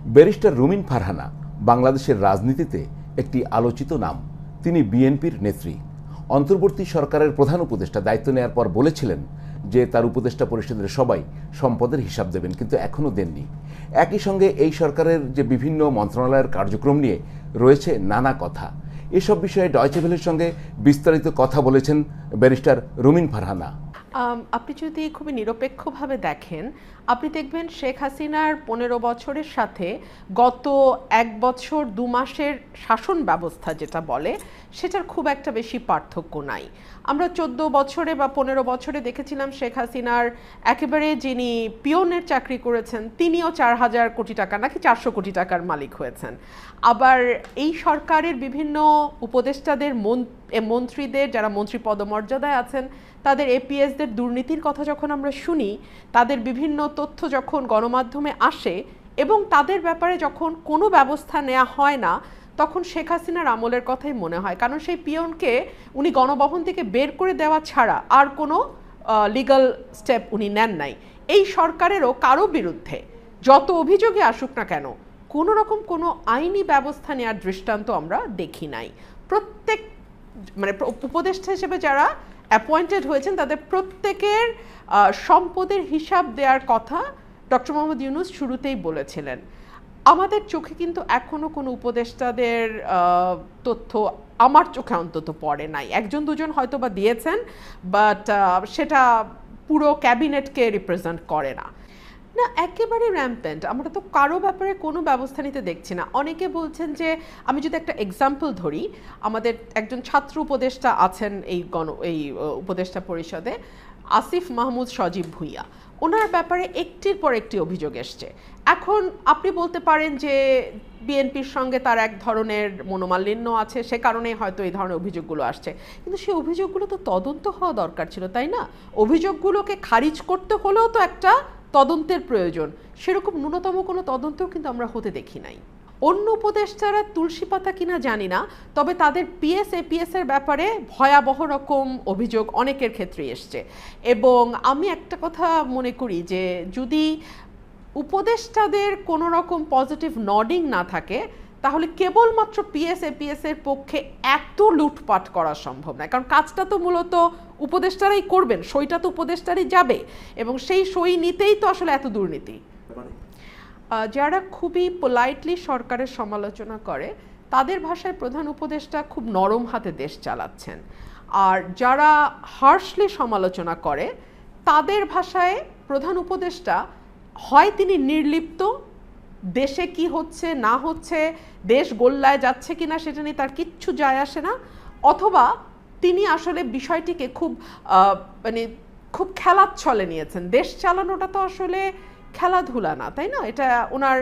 Barrister রুমিন ফারহানা বাংলাদেশের রাজনীতিতে একটি আলোচিত নাম। তিনি বিএনপির নেত্রী। অন্তর্বর্তী সরকারের প্রধান উপদেষ্টা দায়িত্ব নেওয়ার পর বলেছিলেন যে তার উপদেষ্টা পরিষদের সবাই সম্পদের হিসাব দেবেন, কিন্তু এখনও দেননি। একই সঙ্গে এই সরকারের যে বিভিন্ন মন্ত্রণালয়ের কার্যক্রম নিয়ে রয়েছে নানা কথা। এসব বিষয়ে ডয়চে ভেলের সঙ্গে বিস্তারিত কথা বলেছেন ব্যারিস্টার রুমিন ফারহানা। আপনি যদি খুবই নিরপেক্ষভাবে দেখেন, আপনি দেখবেন শেখ হাসিনার 15 বছরের সাথে গত 1 বছর 2 মাসের শাসন ব্যবস্থা যেটা বলে সেটার খুব একটা বেশি পার্থক্য নাই। আমরা 14 বছরে বা 15 বছরে দেখেছিলাম শেখ হাসিনার একেবারে যিনি পিয়নের চাকরি করেছেন তিনিও 4000 কোটি টাকা নাকি 400 কোটি টাকার মালিক হয়েছেন। আবার এই সরকারের বিভিন্ন উপদেষ্টাদের মন্ত্রীদের যারা মন্ত্রী পদমর্যাদায় আছেন তাদের এপিএসদের দুর্নীতির কথা যখন আমরা শুনি, তাদের বিভিন্ন তথ্য যখন গণমাধ্যমে আসে এবং তাদের ব্যাপারে যখন কোনো ব্যবস্থা নেওয়া হয় না, তখন শেখ হাসিনার আমলের কথাই মনে হয়। কারণ সেই পিয়নকে উনি গণভবন থেকে বের করে দেওয়া ছাড়া আর কোনো লিগ্যাল স্টেপ উনি নেন নাই। এই সরকারেরও কারো বিরুদ্ধে যত অভিযোগই আসুক না কেন কোনো রকম কোনো আইনি ব্যবস্থা নেওয়ার দৃষ্টান্ত আমরা দেখি নাই। প্রত্যেক উপদেষ্টা হিসেবে যারা অ্যাপয়েন্টেড হয়েছেন তাদের প্রত্যেকের সম্পদের হিসাব দেওয়ার কথা ডক্টর মোহাম্মদ ইউনূস শুরুতেই বলেছিলেন। আমাদের চোখে কিন্তু এখনও কোনো উপদেষ্টাদের তথ্য আমার চোখে অন্তত পড়ে নাই। 1-2জন হয়তো বা দিয়েছেন, বাট সেটা পুরো ক্যাবিনেটকে রিপ্রেজেন্ট করে না। একেবারে র্যাম্পেন্ট। আমরা তো কারো ব্যাপারে কোনো ব্যবস্থা নিতে দেখছি না। অনেকে বলছেন যে, আমি যদি একটা এক্সাম্পল ধরি, আমাদের একজন ছাত্র উপদেষ্টা আছেন এই উপদেষ্টা পরিষদে, আসিফ মাহমুদ সজীব ভুঁইয়া। ওনার ব্যাপারে একটির পর একটি অভিযোগ এসছে। এখন আপনি বলতে পারেন যে বিএনপির সঙ্গে তার এক ধরনের মনোমালিন্য আছে, সে কারণে হয়তো এই ধরনের অভিযোগগুলো আসছে, কিন্তু সেই অভিযোগগুলো তো তদন্ত হওয়া দরকার ছিল, তাই না? অভিযোগগুলোকে খারিজ করতে হলেও তো একটা তদন্তের প্রয়োজন। সেরকম ন্যূনতম কোনো তদন্তও কিন্তু আমরা হতে দেখি নাই। অন্য উপদেষ্টারা তুলসী পাতা কিনা জানি না, তবে তাদের পিএস এপিএস এর ব্যাপারে ভয়াবহ রকম অভিযোগ অনেকের ক্ষেত্রে এসছে। এবং আমি একটা কথা মনে করি যে যদি উপদেষ্টাদের কোনো রকম পজিটিভ নডিং না থাকে তাহলে কেবলমাত্র পিএস এপিএস এর পক্ষে এত লুটপাট করা সম্ভব নয়। কারণ কাজটা তো মূলত উপদেষ্টারাই করবেন, সইটা তো উপদেষ্টারই যাবে, এবং সেই সই নিতেই তো আসলে এত দুর্নীতি। যারা খুবই পোলাইটলি সরকারের সমালোচনা করে তাদের ভাষায় প্রধান উপদেষ্টা খুব নরম হাতে দেশ চালাচ্ছেন, আর যারা হার্শলি সমালোচনা করে তাদের ভাষায় প্রধান উপদেষ্টা হয় তিনি নির্লিপ্ত, দেশে কি হচ্ছে না হচ্ছে, দেশ গোল্লায় যাচ্ছে কিনা সেটা নিয়ে তার কিচ্ছু যায় আসে না, অথবা তিনি আসলে বিষয়টিকে খুব খেলার ছলে নিয়েছেন। দেশ চালানোটা তো আসলে খেলাধুলা না, তাই না? এটা ওনার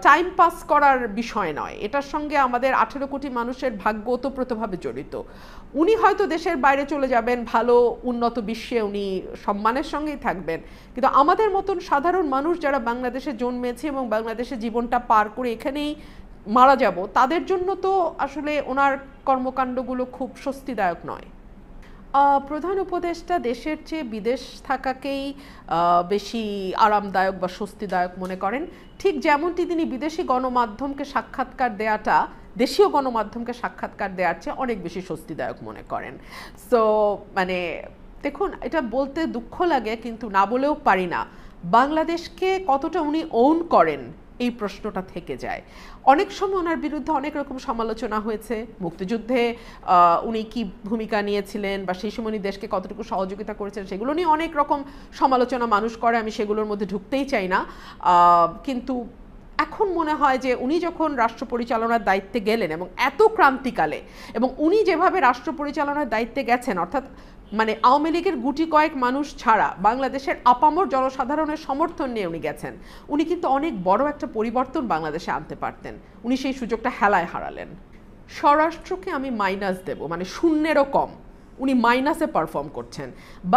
টাইম পাস করার বিষয় নয়, এটার সঙ্গে আমাদের 18 কোটি মানুষের ভাগ্য ওতপ্রোতভাবে জড়িত। উনি হয়তো দেশের বাইরে চলে যাবেন, ভালো উন্নত বিশ্বে উনি সম্মানের সঙ্গেই থাকবেন, কিন্তু আমাদের মতন সাধারণ মানুষ যারা বাংলাদেশে জন্মেছে এবং বাংলাদেশে জীবনটা পার করে এখানেই মারা যাব, তাদের জন্য তো আসলে ওনার কর্মকাণ্ডগুলো খুব স্বস্তিদায়ক নয়। প্রধান উপদেষ্টা দেশের চেয়ে বিদেশ থাকাকেই বেশি আরামদায়ক বা স্বস্তিদায়ক মনে করেন, ঠিক যেমনটি তিনি বিদেশি গণমাধ্যমকে সাক্ষাৎকার দেওয়াটা দেশীয় গণমাধ্যমকে সাক্ষাৎকার দেওয়ার চেয়ে অনেক বেশি স্বস্তিদায়ক মনে করেন। সো দেখুন, এটা বলতে দুঃখ লাগে কিন্তু না বলেও পারি না, বাংলাদেশকে কতটা উনি ওন করেন এই প্রশ্নটা থেকে যায়। অনেক সময় ওনার বিরুদ্ধে অনেক রকম সমালোচনা হয়েছে। মুক্তিযুদ্ধে উনি কি ভূমিকা নিয়েছিলেন বা সেই সময় উনি দেশকে কতটুকু সহযোগিতা করেছেন সেগুলো নিয়ে অনেক রকম সমালোচনা মানুষ করে, আমি সেগুলোর মধ্যে ঢুকতেই চাই না। কিন্তু এখন মনে হয় যে উনি যখন রাষ্ট্র পরিচালনার দায়িত্বে গেলেন এবং এত ক্রান্তিকালে, এবং উনি যেভাবে রাষ্ট্র পরিচালনার দায়িত্বে গেছেন, অর্থাৎ আওয়ামী লীগের গুটি কয়েক মানুষ ছাড়া বাংলাদেশের আপামর জনসাধারণের সমর্থন নিয়ে উনি গেছেন, উনি কিন্তু অনেক বড় একটা পরিবর্তন বাংলাদেশে আনতে পারতেন। উনি সেই সুযোগটা হেলায় হারালেন। স্বরাষ্ট্রকে আমি মাইনাস দেব, শূন্যেরও কম, উনি মাইনাসে পারফর্ম করছেন।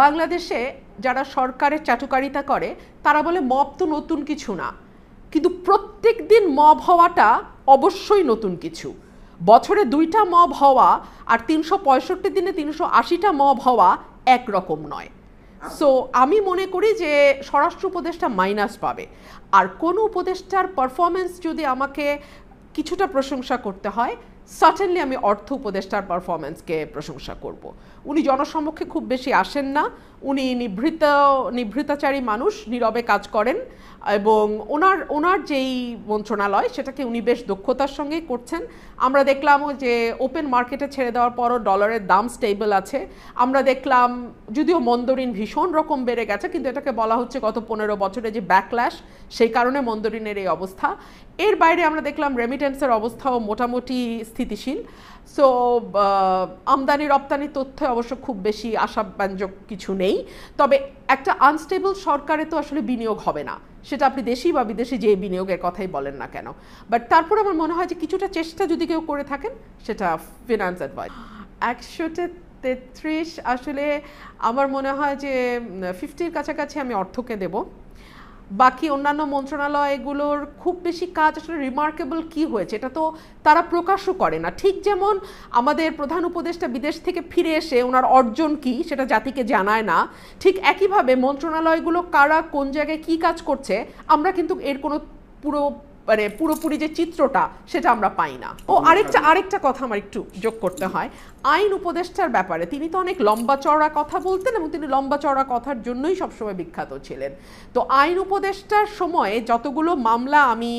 বাংলাদেশে যারা সরকারের চাটুকারিতা করে তারা বলে মব তো নতুন কিছু না, কিন্তু প্রত্যেক দিন মব হওয়াটা অবশ্যই নতুন কিছু। বছরে 2টা মব হওয়া আর 365 দিনে 380টা মব হওয়া একরকম নয়। সো আমি মনে করি যে স্বরাষ্ট্র উপদেষ্টা মাইনাস পাবে। আর কোনো উপদেষ্টার পারফরমেন্স যদি আমাকে কিছুটা প্রশংসা করতে হয়, সার্টেনলি আমি অর্থ উপদেষ্টার পারফরমেন্সকে প্রশংসা করব। উনি জনসম্মুখে খুব বেশি আসেন না, উনি নিভৃতাচারী মানুষ, নীরবে কাজ করেন, এবং ওনার যেই মন্ত্রণালয় সেটাকে উনি বেশ দক্ষতার সঙ্গেই করছেন। আমরা দেখলাম যে ওপেন মার্কেটে ছেড়ে দেওয়ার পরও ডলারের দাম স্টেবল আছে। আমরা দেখলাম যদিও মন্দরিন ভীষণ রকম বেড়ে গেছে, কিন্তু এটাকে বলা হচ্ছে গত 15 বছরে যে ব্যাকল্যাশ, সেই কারণে মন্দরিনের এই অবস্থা। এর বাইরে আমরা দেখলাম রেমিটেন্সের অবস্থাও মোটামুটি স্থিতিশীল। সো আমদানি রপ্তানি তথ্যে অবশ্য খুব বেশি আশাব্যঞ্জক কিছু নেই। তবে একটা আনস্টেবল সরকারে তো আসলে বিনিয়োগ হবে না, সেটা আপনি দেশি বা বিদেশি যে বিনিয়োগের কথাই বলেন না কেন। বাট তারপর আমার মনে হয় যে কিছুটা চেষ্টা যদি কেউ করে থাকেন, সেটা ফিনান্স অ্যাডভাইস। 133 আসলে আমার মনে হয় যে 50-র কাছাকাছি আমি অর্থকে দেব। বাকি অন্যান্য মন্ত্রণালয়গুলোর খুব বেশি কাজ আসলে রিমার্কেবল কি হয়েছে এটা তো তারা প্রকাশও করে না। ঠিক যেমন আমাদের প্রধান উপদেষ্টা বিদেশ থেকে ফিরে এসে ওনার অর্জন কি সেটা জাতিকে জানায় না, ঠিক একইভাবে মন্ত্রণালয়গুলো কারা কোন জায়গায় কি কাজ করছে আমরা কিন্তু এর কোনো পুরোপুরি যে চিত্রটা সেটা আমরা পাই না। ও আরেকটা কথা আমার একটু যোগ করতে হয়, আইন উপদেষ্টার ব্যাপারে তিনি তো অনেক লম্বা চওড়া কথা বলতেন এবং তিনি লম্বা চওড়া কথার জন্যই সবসময় বিখ্যাত ছিলেন। তো আইন উপদেষ্টার সময়ে যতগুলো মামলা আমি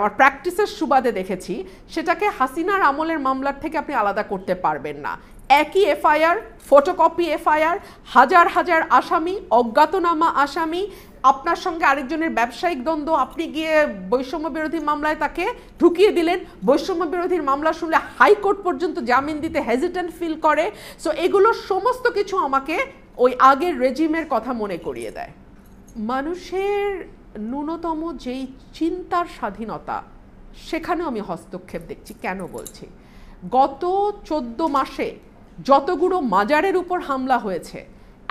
আমার প্র্যাকটিসের সুবাদে দেখেছি, সেটাকে হাসিনার আমলের মামলার থেকে আপনি আলাদা করতে পারবেন না। একই এফআইআর, ফটোকপি এফআইআর, হাজার হাজার আসামি, অজ্ঞাতনামা আসামি, আপনার সঙ্গে আরেকজনের ব্যবসায়িক দ্বন্দ্ব, আপনি গিয়ে বৈষম্য বিরোধী মামলায় তাকে ঢুকিয়ে দিলেন, বৈষম্য বিরোধীর মামলা শুনলে হাইকোর্ট পর্যন্ত জামিন দিতে হেজিটেন্ট ফিল করে। সো এগুলো সমস্ত কিছু আমাকে ওই আগের রেজিমের কথা মনে করিয়ে দেয়। মানুষের ন্যূনতম যেই চিন্তার স্বাধীনতা, সেখানেও আমি হস্তক্ষেপ দেখছি। কেন বলছি? গত 14 মাসে যতগুলো মাজারের উপর হামলা হয়েছে,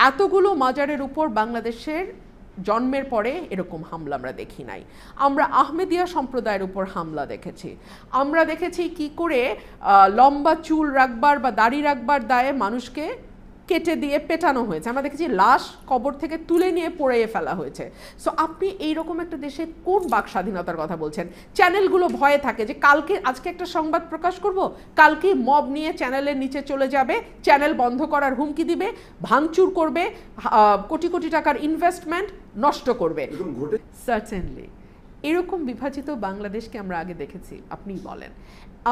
এতগুলো মাজারের উপর বাংলাদেশের জন্মের পরে এরকম হামলা আমরা দেখি নাই। আমরা আহমেদিয়া সম্প্রদায়ের উপর হামলা দেখেছি, আমরা দেখেছি কি করে লম্বা চুল রাখবার বা দাড়ি রাখবার দায়ে মানুষকে কেটে দিয়ে পেটানো হয়েছে, আমরা দেখেছি লাশ কবর থেকে তুলে নিয়ে পোড়িয়ে ফেলা হয়েছে। সো আপনি এইরকম একটা দেশে কোন বাক স্বাধীনতার কথা বলছেন? চ্যানেলগুলো ভয়ে থাকে যে আজকে একটা সংবাদ প্রকাশ করব, কালকে মব নিয়ে চ্যানেলের নিচে চলে যাবে, চ্যানেল বন্ধ করার হুমকি দিবে, ভাঙচুর করবে, কোটি কোটি টাকার ইনভেস্টমেন্ট নষ্ট করবে। সার্টেনলি এরকম বিভাজিত বাংলাদেশকে আমরা আগে দেখেছি। আপনিই বলেন,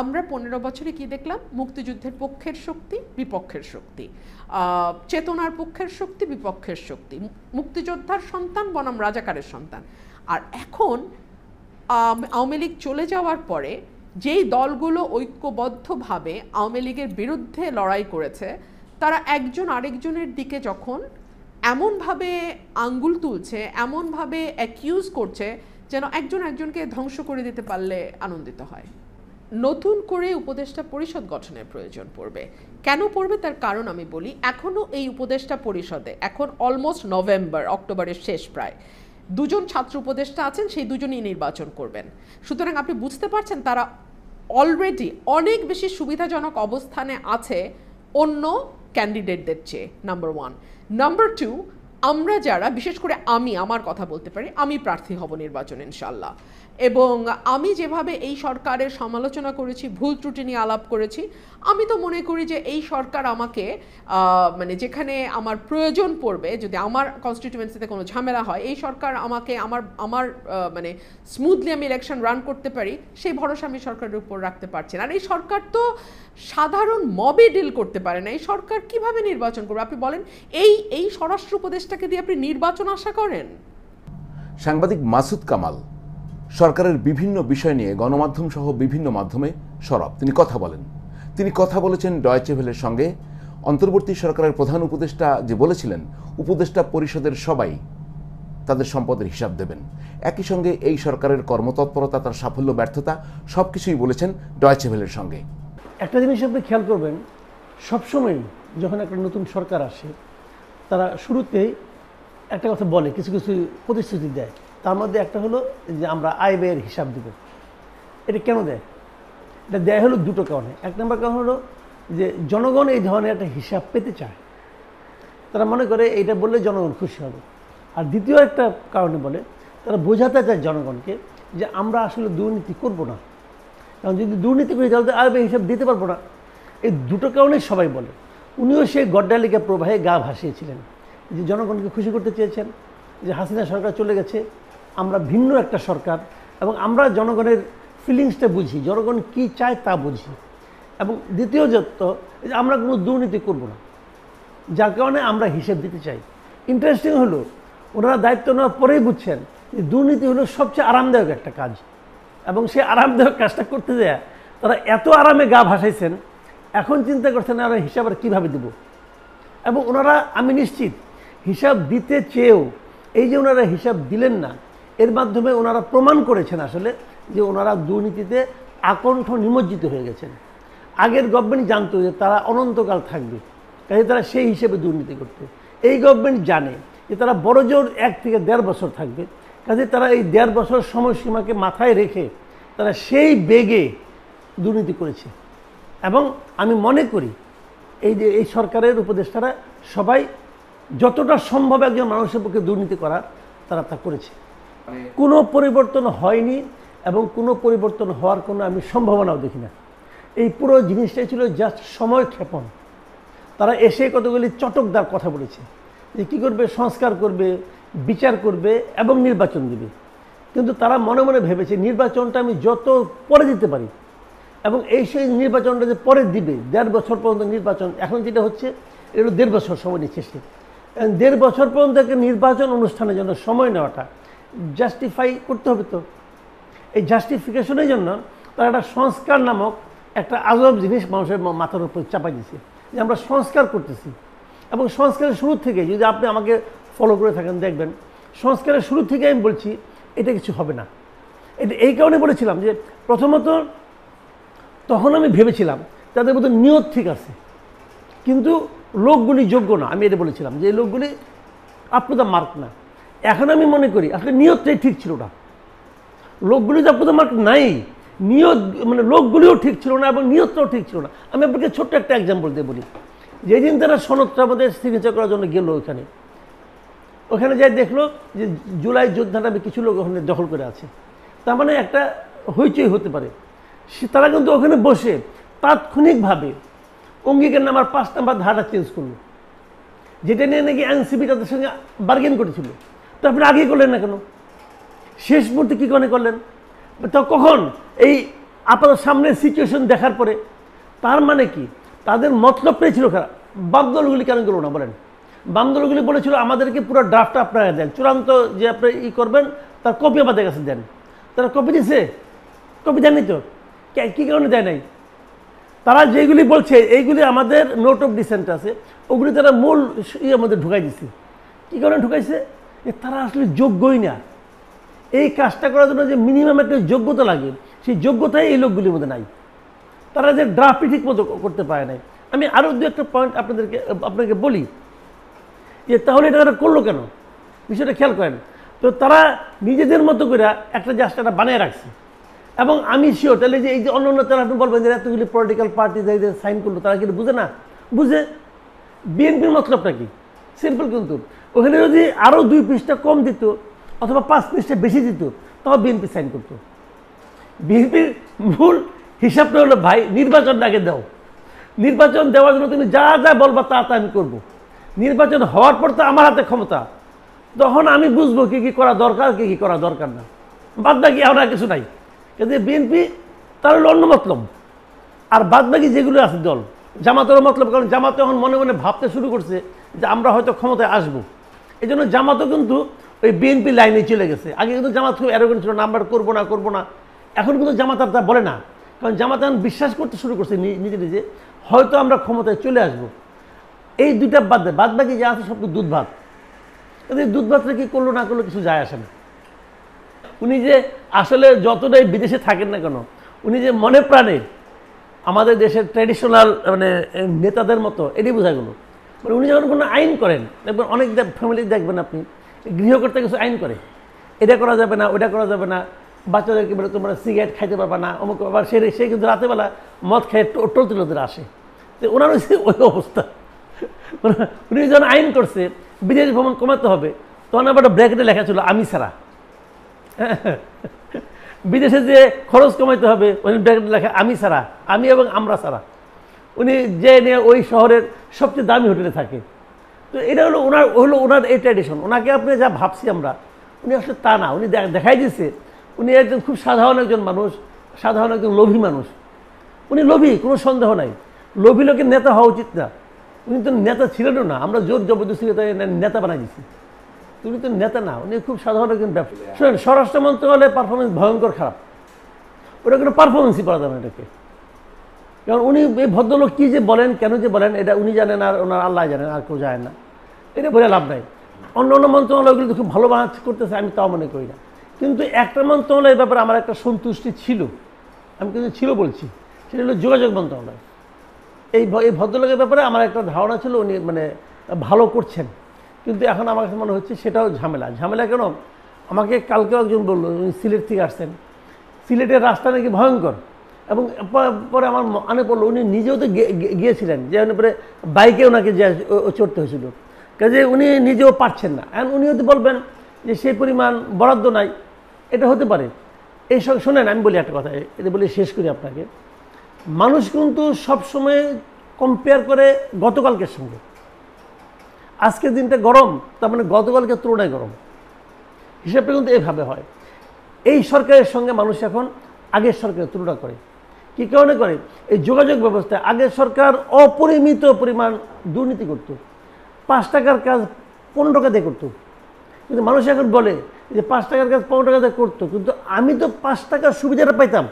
আমরা 15 বছরে কি দেখলাম? মুক্তিযুদ্ধের পক্ষের শক্তি, বিপক্ষের শক্তি, চেতনার পক্ষের শক্তি, বিপক্ষের শক্তি, মুক্তিযোদ্ধার সন্তান বনাম রাজাকারের সন্তান। আর এখন আওয়ামী লীগ চলে যাওয়ার পরে যেই দলগুলো ঐক্যবদ্ধভাবে আওয়ামী লীগের বিরুদ্ধে লড়াই করেছে, তারা একজন আরেকজনের দিকে যখন এমনভাবে আঙ্গুল তুলছে, এমনভাবে অ্যাকিউজ করছে, যেন একজন একজনকে ধ্বংস করে দিতে পারলে আনন্দিত হয়। নতুন করে উপদেষ্টা পরিষদ গঠনের প্রয়োজন পড়বে। কেন পড়বে তার কারণ আমি বলি। এখনও এই উপদেষ্টা পরিষদে এখন অলমোস্ট অক্টোবরের শেষ প্রায় 2 জন ছাত্র উপদেষ্টা আছেন, সেই 2 জনই নির্বাচন করবেন। সুতরাং আপনি বুঝতে পারছেন তারা অলরেডি অনেক বেশি সুবিধাজনক অবস্থানে আছে অন্য ক্যান্ডিডেটদের চেয়ে, নাম্বার 1। নাম্বার 2, আমরা যারা, বিশেষ করে আমার কথা বলতে পারি, আমি প্রার্থী হব নির্বাচনে ইনশাল্লাহ, এবং আমি যেভাবে এই সরকারের সমালোচনা করেছি, ভুল ত্রুটি নিয়ে আলাপ করেছি, আমি তো মনে করি যে এই সরকার আমাকে যেখানে আমার প্রয়োজন পড়বে, যদি আমার কনস্টিটিউয়েন্সিতে কোনো ঝামেলা হয়, এই সরকার আমাকে আমার স্মুথলি আমি ইলেকশন রান করতে পারি, সেই ভরসা আমি সরকারের উপর রাখতে পারছি না। আর এই সরকার তো সাধারণ মবে ডিল করতে পারে না। এই সরকার কিভাবে নির্বাচন করবে আপনি বলেন? এই স্বরাষ্ট্র উপদেষ্টাকে দিয়ে আপনি নির্বাচন আশা করেন? সাংবাদিক মাসুদ কামাল সরকারের বিভিন্ন বিষয় নিয়ে গণমাধ্যম সহ বিভিন্ন মাধ্যমে সরব। তিনি কথা বলেছেন ডয়েচে ভেলের সঙ্গে। অন্তর্বর্তী সরকারের প্রধান উপদেষ্টা যে বলেছিলেন উপদেষ্টা পরিষদের সবাই তাদের সম্পদের হিসাব দেবেন, একই সঙ্গে এই সরকারের কর্মতৎপরতা, তার সাফল্য ব্যর্থতা সবকিছুই বলেছেন ডয়েচে ভেলের সঙ্গে। একটা জিনিস আপনি খেয়াল করবেন, সবসময় যখন একটা নতুন সরকার আসে, তারা শুরুতেই একটা কথা বলে, কিছু কিছু প্রতিশ্রুতি দেয়। তার মধ্যে একটা হলো যে আমরা আয় ব্যয়ের হিসাব দেব। এটা কেন দেয়? এটা দেয় হলো 2টো কারণে। 1 নম্বর কারণ হলো যে জনগণ এই ধরনের একটা হিসাব পেতে চায়। তারা মনে করে এইটা বললে জনগণ খুশি হবে। আর দ্বিতীয় একটা কারণে বলে, তারা বোঝাতে চায় জনগণকে যে আমরা আসলে দুর্নীতি করব না, কারণ যদি দুর্নীতি করি তাহলে তো আর হিসাব দিতে পারবো না। এই দুটো কারণেই সবাই বলে। উনিও সেই গড্ডালিকা প্রবাহে গা ভাসিয়েছিলেন, যে জনগণকে খুশি করতে চেয়েছেন যে হাসিনা সরকার চলে গেছে, আমরা ভিন্ন একটা সরকার, এবং আমরা জনগণের ফিলিংসটা বুঝি, জনগণ কি চায় তা বুঝি। এবং দ্বিতীয় যত যে আমরা কোনো দুর্নীতি করব না, যার কারণে আমরা হিসেব দিতে চাই। ইন্টারেস্টিং হলো ওনারা দায়িত্ব নেওয়ার পরেই বুঝছেন যে দুর্নীতি হলো সবচেয়ে আরামদায়ক একটা কাজ, এবং সেই আরামদায়ক কাজটা করতে দেয়া তারা এত আরামে গা ভাসাইছেন, এখন চিন্তা করছেন আমরা হিসাব আর কীভাবে দেব। এবং ওনারা, আমি নিশ্চিত, হিসাব দিতে চেয়েও এই যে ওনারা হিসাব দিলেন না, এর মাধ্যমে ওনারা প্রমাণ করেছেন আসলে যে ওনারা দুর্নীতিতে আকণ্ঠ নিমজ্জিত হয়ে গেছেন। আগের গভর্নমেন্ট জানতো যে তারা অনন্তকাল থাকবে, কাজে তারা সেই হিসেবে দুর্নীতি করতে। এই গভর্নমেন্ট জানে যে তারা বড়জোর 1 থেকে 1.5 বছর থাকবে, কাজে তারা এই 1.5 বছর সময়সীমাকে মাথায় রেখে তারা সেই বেগে দুর্নীতি করেছে। এবং আমি মনে করি এই যে এই সরকারের উপদেষ্টারা সবাই যতটা সম্ভব একজন মানুষের পক্ষে দুর্নীতি করা তারা তা করেছে। কোনো পরিবর্তন হয়নি এবং কোনো পরিবর্তন হওয়ার কোনো আমি সম্ভাবনাও দেখি না। এই পুরো জিনিসটাই ছিল জাস্ট সময় ক্ষেপণ। তারা এসে কতগুলি চটকদার কথা বলেছে যে কী করবে, সংস্কার করবে, বিচার করবে এবং নির্বাচন দেবে। কিন্তু তারা মনে মনে ভেবেছে নির্বাচনটা আমি যত পরে দিতে পারি, এবং এই সেই নির্বাচনটা যে পরে দিবে 1.5 বছর পর্যন্ত নির্বাচন, এখন যেটা হচ্ছে এগুলো 1.5 বছর সময় নিচ্ছে সে। 1.5 বছর পর্যন্ত একটা নির্বাচন অনুষ্ঠানের জন্য সময় নেওয়াটা জাস্টিফাই করতে হবে। তো এই জাস্টিফিকেশনের জন্য তারা একটা সংস্কার নামক একটা আজব জিনিস মানুষের মাথার উপর চাপাই দিচ্ছে যে আমরা সংস্কার করতেছি। এবং সংস্কারের শুরু থেকে যদি আপনি আমাকে ফলো করে থাকেন দেখবেন, সংস্কারের শুরু থেকে আমি বলছি এটা কিছু হবে না। এটা এই কারণে বলেছিলাম যে প্রথমত তখন আমি ভেবেছিলাম তাদের মধ্যে নিয়ত ঠিক আছে, কিন্তু লোকগুলি যোগ্য না। আমি এটা বলেছিলাম যে এই লোকগুলি আপ টু দ্য মার্ক না। এখন আমি মনে করি আসলে নিয়তটাই ঠিক ছিল না, লোকগুলি তো আপ টু দ্য মার্ক নাই, নিয়ত মানে লোকগুলিও ঠিক ছিল না এবং নিয়তটাও ঠিক ছিল না। আমি আপনাকে ছোট্ট একটা এক্সাম্পল দিয়ে বলি। যেদিন তারা সনদটা আমাদের সিগনেচার করার জন্য গেল ওখানে যাই দেখলো যে জুলাই যোদ্ধা নামে কিছু লোক ওখানে দখল করে আছে, তার মানে একটা হইচই হতে পারে। তারা কিন্তু ওখানে বসে তাৎক্ষণিকভাবে অঙ্গীকারনামার 5 নাম্বার ধারাটা চেঞ্জ করলো, যেটা নিয়ে নাকি এনসিপি তাদের সঙ্গে বার্গেন করেছিল। তো আপনি আগেই করলেন না কেন? শেষ মুহূর্তে কী কারণে করলেন? তো কখন? এই আপনার সামনে সিচুয়েশন দেখার পরে। তার মানে কি তাদের মতলবটাই ছিল খারাপ। বাম দলগুলি কেন করলো না বলেন? বাম দলগুলি বলেছিল আমাদেরকে পুরো ড্রাফটটা আপনারা দেন, চূড়ান্ত যে আপনি করবেন তার কপি আমাদের কাছে দেন। তারা কপি দিছে? কপি দেননি তো। কী কারণে দেয় নাই? তারা যেগুলি বলছে এইগুলি আমাদের নোট অফ ডিসেন্ট আছে, ওগুলি তারা মূল ইয়ের মধ্যে ঢুকাই দিছে। কী কারণে ঢুকাইছে? যে তারা আসলে যোগ্যই না। এই কাজটা করার জন্য যে মিনিমাম একটা যোগ্যতা লাগে, সেই যোগ্যতাই এই লোকগুলির মধ্যে নাই। তারা যে ড্রাফটই ঠিক মতো করতে পারে নাই। আমি আরও 2-1টা পয়েন্ট আপনাকে বলি যে তাহলে এটা তারা করলো কেন, বিষয়টা খেয়াল করেন। তো তারা নিজেদের মতো করে একটা জাস্ট একটা বানিয়ে রাখছে। এবং আমি শিওর তাহলে যে এই যে অন্য তারা আপনি বলবেন যে এতগুলি পলিটিক্যাল পার্টি সাইন করলো, তারা কিন্তু বুঝে না? বুঝে। বিএনপির মতলবটা কি? সিম্পল। কিন্তু ওখানে যদি আরও 2 পৃষ্ঠা কম দিত অথবা 5 পৃষ্ঠা বেশি দিত, তাও বিএনপি সাইন করতো। বিএনপির মূল হিসাবটা হলো ভাই নির্বাচন আগে দাও, নির্বাচন দেওয়ার জন্য তুমি যা যা বলবা তা আমি করবো। নির্বাচন হওয়ার পর তো আমার হাতে ক্ষমতা, তখন আমি বুঝবো কি কি করা দরকার, কি কি করা দরকার না। বাদ বাকি আমরা কিছু নাই। কিন্তু বিএনপি তার হলো অন্য মতলব। আর বাদ বাকি যেগুলো আছে দল, জামাতেরও মতলব, কারণ জামাত এখন মনে মনে ভাবতে শুরু করছে যে আমরা হয়তো ক্ষমতায় আসবো। এই জন্য জামাতও কিন্তু ওই বিএনপি লাইনে চলে গেছে। আগে কিন্তু জামাত খুব অ্যারোগেন্ট ছিল, আমরা করবো না। এখন কিন্তু জামাত আর তা বলে না, কারণ জামাত এখন বিশ্বাস করতে শুরু করছে নিজে নিজে হয়তো আমরা ক্ষমতায় চলে আসবো। এই দুইটা বাদ বাকি যা আছে সব তো দুধ ভাত। এই দুধ ভাতটা কি করলো না করলো কিছু যায় আসে না। উনি যে আসলে যতটাই বিদেশে থাকেন না কেন, উনি যে মনে প্রাণে আমাদের দেশের ট্র্যাডিশনাল মানে নেতাদের মতো, এটাই বোঝা গেল। মানে উনি যখন কোনো আইন করেন, দেখবেন অনেক ফ্যামিলি দেখবেন আপনি গৃহকর্তা কিছু আইন করে, এটা করা যাবে না, ওটা করা যাবে না, বাচ্চাদেরকে বলে তোমরা সিগারেট খাইতে পারবা না, অমুক। আবার সে কিন্তু রাতেবেলা মদ খেয়ে টোল তুলে আসে। তো ওনার ওই অবস্থা, উনি যখন আইন করছে বিদেশ ভ্রমণ কমাতে হবে, তখন আবার ব্র্যাকেটে লেখা ছিল আমি ছাড়া। বিদেশে যে খরচ কমাইতে হবে উনি ব্র্যাকেটে লেখা আমি ছাড়া, আমি এবং আমরা ছাড়া। উনি যে নিয়ে ওই শহরের সবচেয়ে দামি হোটেলে থাকে। তো এটা হলো ওনার এই ট্র্যাডিশন। ওনাকে আপনি যা ভাবছি আমরা, উনি আসলে তা না। উনি দেখাই দিচ্ছে উনি একজন খুব সাধারণ একজন মানুষ, সাধারণ একজন লোভী মানুষ। উনি লোভী, কোনো সন্দেহ নাই। লোভী লোকের নেতা হওয়া উচিত না। উনি তো নেতা ছিলেনও না, আমরা জোর জবরদস্তি নেতা বানাই দিচ্ছি। উনি তো নেতা না, উনি খুব সাধারণ একজন ব্যবসা। শুনেন, স্বরাষ্ট্র মন্ত্রণালয়ের পারফরমেন্স ভয়ঙ্কর খারাপ। ওটা কোনো পারফরমেন্সই করা যাবে না এটাকে। কারণ উনি এই ভদ্রলোক কী যে বলেন, কেন যে বলেন, এটা উনি জানেন আর ওনার আল্লাহ জানেন, আর কেউ জানেন না। এটা বলে লাভ নাই। অন্য অন্য মন্ত্রণালয়গুলো তো খুব ভালো করতেছে, আমি তাও মনে করি না। কিন্তু একটা মন্ত্রণালয়ের ব্যাপারে আমার একটা সন্তুষ্টি ছিল, আমি কিন্তু ছিল বলছি, সেটা হলো যোগাযোগ মন্ত্রণালয়। এই ভদ্রলোকের ব্যাপারে আমার একটা ধারণা ছিল উনি মানে ভালো করছেন। কিন্তু এখন আমার কাছে মনে হচ্ছে সেটাও ঝামেলা। ঝামেলা কেন? আমাকে কালকেও একজন বললো, উনি সিলেট থেকে আসছেন, সিলেটের রাস্তা নাকি ভয়ঙ্কর। এবং পরে আমার মনে পড়লো উনি নিজেও তো গিয়েছিলেন, যে পরে বাইকে ওনাকে চড়তে হয়েছিল। কাজে উনি নিজেও পারছেন না। এখন উনি হয়তো বলবেন যে সেই পরিমাণ বরাদ্দ নাই, এটা হতে পারে। এই সব শোনেন, আমি বলি একটা কথা, এটা বলে শেষ করি আপনাকে। মানুষ কিন্তু সবসময় কম্পেয়ার করে গতকালকের সঙ্গে। আজকের দিনটা গরম, তার মানে গতকালকে তুলনায় গরম, হিসাবটা কিন্তু এইভাবে হয়। এই সরকারের সঙ্গে মানুষ এখন আগের সরকারের তুলনা করে। কী কারণে করে? এই যোগাযোগ ব্যবস্থায় আগের সরকার অপরিমিত পরিমাণ দুর্নীতি করত। 5 টাকার কাজ 15 টাকা দিয়ে করতো। কিন্তু মানুষ এখন বলে যে 5 টাকার কাজ 15 টাকা দিয়ে করতো, কিন্তু আমি তো 5 টাকার সুবিধাটা পাইতাম।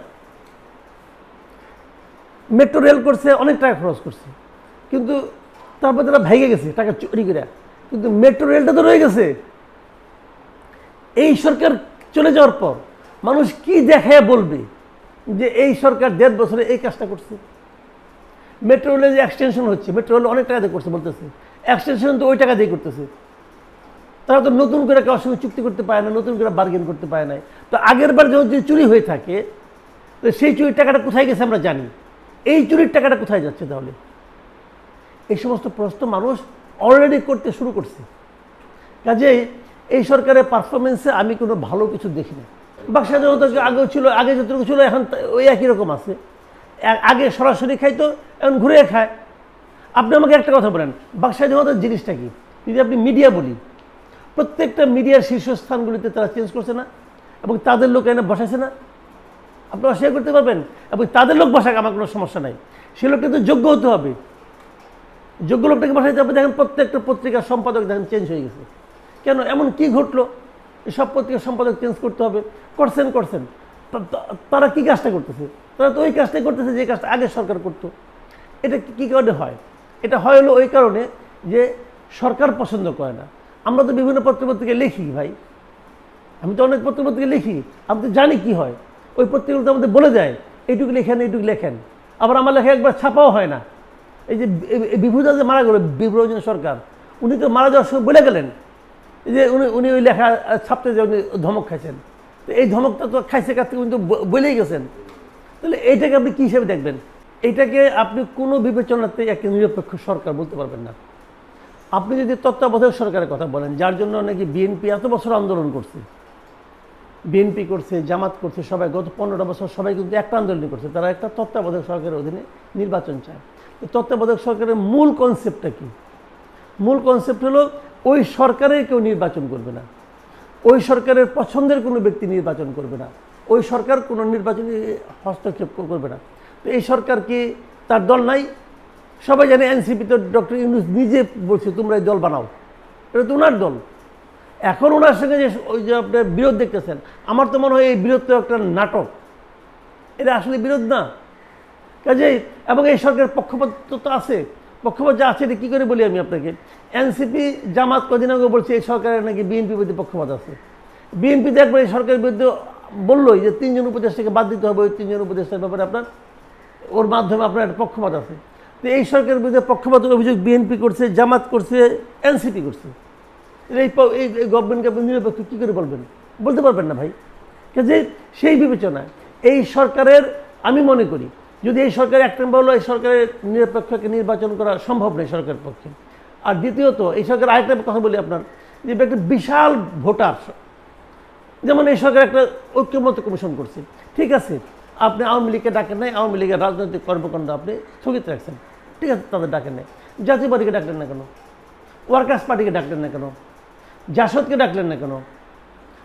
মেট্রো রেল করছে, অনেক টাকা খরচ করছে, কিন্তু তারপর তারা ভেঙে গেছে টাকা চুরি করে, কিন্তু মেট্রো রেলটা তো রয়ে গেছে। এই সরকার চলে যাওয়ার পর মানুষ কি দেখায় বলবে যে এই সরকার 1.5 বছরে এই কাজটা করছে? মেট্রো রেলে যে এক্সটেনশন হচ্ছে, মেট্রো রেল অনেক টাকা দিয়ে করছে বলতেছে, এক্সটেনশন তো ওই টাকা দিয়ে করতেছে। তারা তো নতুন করে কারোর সঙ্গে চুক্তি করতে পারে না, নতুন করে বার্গেন করতে পারে না। তো আগের বার যদি চুরি হয়ে থাকে, তো সেই চুরির টাকাটা কোথায় গেছে আমরা জানি। এই চুরির টাকাটা কোথায় যাচ্ছে তাহলে? এই সমস্ত প্রশ্ন মানুষ অলরেডি করতে শুরু করছে। কাজেই এই সরকারের পারফরমেন্সে আমি কোনো ভালো কিছু দেখি না। বাকস্বাধীনতা আগেও ছিল, আগে যতটুকু ছিল এখন ওই একই রকম আছে। আগে সরাসরি খাইতো, এখন ঘুরে খায়। আপনি আমাকে একটা কথা বলেন, বাকস্বাধীনতার জিনিসটা কি? যদি আপনি মিডিয়া বলি, প্রত্যেকটা মিডিয়ার শীর্ষস্থানগুলিতে তারা চেঞ্জ করছে না, এবং তাদের লোক এনে বসাইছে না? আপনি অস্বীকার করতে পারবেন? এবং তাদের লোক বসাক, আমার কোনো সমস্যা নাই। সে লোকটা তো যোগ্য হতে হবে। যোগ্য লোকটাকে বসাইতে হবে। দেখেন প্রত্যেকটা পত্রিকার সম্পাদক দেখেন চেঞ্জ হয়ে গেছে। কেন? এমন কি ঘটলো সব পত্রিকার সম্পাদক চেঞ্জ করতে হবে? করছেন। তারা কি কাজটা করতেছে? তারা তো ওই কাজটাই করতেছে যে কাজটা আগের সরকার করতো। এটা কী কারণে হয়? এটা হয় হলো ওই কারণে যে সরকার পছন্দ করে না। আমরা তো বিভিন্ন পত্রপত্রিকা লিখি ভাই, আমি তো অনেক পত্রপত্রিকা লিখি, আমি তো জানি কি হয়। ওই পত্রিকাগুলো তো আমাদের বলে দেয় এইটুকু লেখেন, এইটুকু লেখেন। আবার আমার লেখা একবার ছাপাও হয় না। এই যে বিভূদা যে মারা গেল, বিভূরঞ্জন সরকার, উনি তো মারা যাওয়ার সময় বলে গেলেন যে উনি ওই লেখা ছাপতে যে উনি ধমক খাইছেন। তো এই ধমকটা তো খাইছে কাছ থেকে উনি তো বলেই গেছেন। তাহলে এইটাকে আপনি কী হিসেবে দেখবেন? এইটাকে আপনি কোনো বিবেচনাতে একটা নিরপেক্ষ সরকার বলতে পারবেন না। আপনি যদি তত্ত্বাবধায়ক সরকারের কথা বলেন, যার জন্য নাকি বিএনপি এত বছর আন্দোলন করছে, বিএনপি করছে, জামাত করছে, সবাই গত 15টা বছর সবাই কিন্তু একটা আন্দোলন করছে। তারা একটা তত্ত্বাবধায়ক সরকারের অধীনে নির্বাচন চায়। তত্ত্বাবধায়ক সরকারের মূল কনসেপ্টটা কি? মূল কনসেপ্ট হলো ওই সরকারের কেউ নির্বাচন করবে না, ওই সরকারের পছন্দের কোনো ব্যক্তি নির্বাচন করবে না, ওই সরকার কোনো নির্বাচনে হস্তক্ষেপ করবে না। তো এই সরকার কি তার দল নাই? সবাই জানে এনসিপি তো ডক্টর ইউনূস নিজে বলছে তোমরা এই দল বানাও, এটা তো ওনার দল। এখন ওনার সঙ্গে যে ওই যে আপনার বিরোধ দেখতেছেন, আমার তো মনে হয় এই বিরোধ তো একটা নাটক, এটা আসলে বিরোধ না। কাজেই এবং এই সরকারের পক্ষপাত তো আছে, পক্ষপাত যা আছে এটা কী করে বলি আমি আপনাকে। এনসিপি জামাত কদিন আগে বলছে এই সরকারের নাকি বিএনপির বিরুদ্ধে পক্ষপাত আছে। বিএনপি তো একবার এই সরকারের বিরুদ্ধে বললোই যে 3 জন উপদেষ্টাকে বাদ দিতে হবে, ওই 3 জন উপদেষ্টার ব্যাপারে আপনার ওর মাধ্যমে আপনার একটা পক্ষপাত আছে। তো এই সরকারের বিরুদ্ধে পক্ষপাতের অভিযোগ বিএনপি করছে, জামাত করছে, এনসিপি করছে। এই গভর্নমেন্টকে আপনি নিরপেক্ষ কী করে বলবেন? বলতে পারবেন না ভাই। কাজে সেই বিবেচনায় এই সরকারের আমি মনে করি যদি এই সরকারের এক নম্বর হলো এই সরকারের নিরপেক্ষকে নির্বাচন করা সম্ভব নয় সরকারের পক্ষে। আর দ্বিতীয়ত এই সরকার আরেকটা কথা বলি আপনার, যে একটা বিশাল ভোটার, যেমন এই সরকার একটা ঐক্যমত্য কমিশন করছে, ঠিক আছে, আপনি আওয়ামী লীগকে ডাকেন নাই, আওয়ামী লীগের রাজনৈতিক কর্মকাণ্ড আপনি স্থগিত রাখছেন, ঠিক আছে, তাদের ডাকেন নাই, জাতীয় পার্টিকে ডাকলেন না কেন, ওয়ার্কার্স পার্টিকে ডাকলেন না কেন, জাসদকে ডাকলেন না কেন?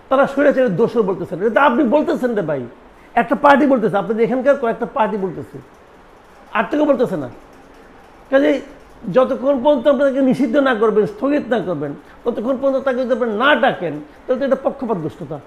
তারা স্বৈরাচারের দোষর বলতেছেন, এটা আপনি বলতেছেন রে ভাই, একটা পার্টি বলতেছে, আপনাদের এখানকার কয়েকটা পার্টি বলতেছে, আর থেকে বলতেছে না। কাজে যতক্ষণ পর্যন্ত আপনাকে নিষিদ্ধ না করবেন, স্থগিত না করবেন, ততক্ষণ পর্যন্ত তাকে যদি আপনি না ডাকেন, তাহলে তো এটা পক্ষপাতদুষ্টতা।